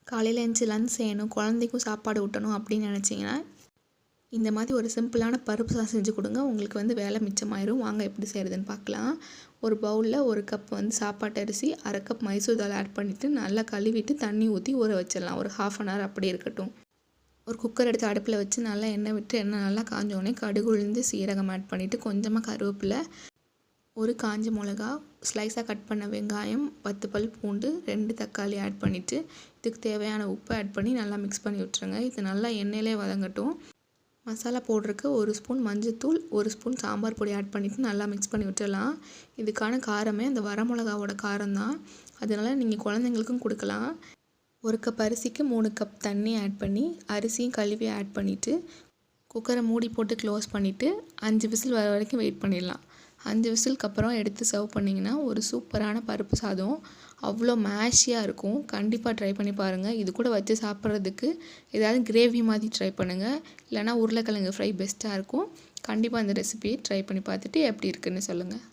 காலையில் எழுந்துச்சி லஞ்ச் செய்யணும், குழந்தைக்கும் சாப்பாடு ஊட்டணும் அப்படின்னு நினச்சிங்கன்னா இந்த மாதிரி ஒரு சிம்பிளான பருப்பு சாதம் செஞ்சு கொடுங்க. உங்களுக்கு வந்து வேலை மிச்சமாயிரும். வாங்க எப்படி செய்கிறதுன்னு பார்க்கலாம். ஒரு பவுலில் 1 கப் வந்து சாப்பாட்டு அரிசி, 1/2 கப் மைசூர் தால் ஆட் பண்ணிவிட்டு நல்லா கழுவிட்டு தண்ணி ஊற்றி ஊற வச்சிடலாம். ஒரு 1/2 அன் ஹவர் அப்படியே இருக்கட்டும். ஒரு குக்கர் எடுத்து அடுப்பில் வச்சு நல்லா எண்ணெய் விட்டு எண்ணெய் நல்லா காஞ்சோடனே கடுகு, உளுந்து, சீரகம் ஆட் பண்ணிவிட்டு கொஞ்சமாக கருவேப்பிலை, ஒரு காஞ்ச மிளகா, ஸ்லைஸாக கட் பண்ண வெங்காயம், 10 பல் பூண்டு, 2 தக்காளி ஆட் பண்ணிவிட்டு இதுக்கு தேவையான உப்பு ஆட் பண்ணி நல்லா மிக்ஸ் பண்ணி விட்டுருங்க. இது நல்லா எண்ணெயிலே வதங்கட்டும். மசாலா போடுறதுக்கு 1 ஸ்பூன் மஞ்சள்தூள், 1 ஸ்பூன் சாம்பார் பொடி ஆட் பண்ணிவிட்டு நல்லா மிக்ஸ் பண்ணி விட்டுடலாம். இதுக்கான காரமே அந்த வரமிளகாவோட காரம் தான். அதனால் நீங்கள் குழந்தைங்களுக்கும் கொடுக்கலாம். 1 கப் அரிசிக்கு 3 கப் தண்ணி ஆட் பண்ணி அரிசியும் கழுவி ஆட் பண்ணிவிட்டு குக்கரை மூடி போட்டு க்ளோஸ் பண்ணிவிட்டு 5 விசில் வர வரைக்கும் வெயிட் பண்ணிடலாம். 5 விசிலுக்கு அப்புறம் எடுத்து சர்வ் பண்ணிங்கன்னா ஒரு சூப்பரான பருப்பு சாதம் அவ்வளோ மேஷியாக இருக்கும். கண்டிப்பாக ட்ரை பண்ணி பாருங்கள். இது கூட வச்சு சாப்பிட்றதுக்கு ஏதாவது கிரேவி மாதிரி ட்ரை பண்ணுங்கள். இல்லைனா உருளைக்கிழங்கு ஃப்ரை பெஸ்ட்டாக இருக்கும். கண்டிப்பாக இந்த ரெசிபியை ட்ரை பண்ணி பார்த்துட்டு எப்படி இருக்குன்னு சொல்லுங்கள்.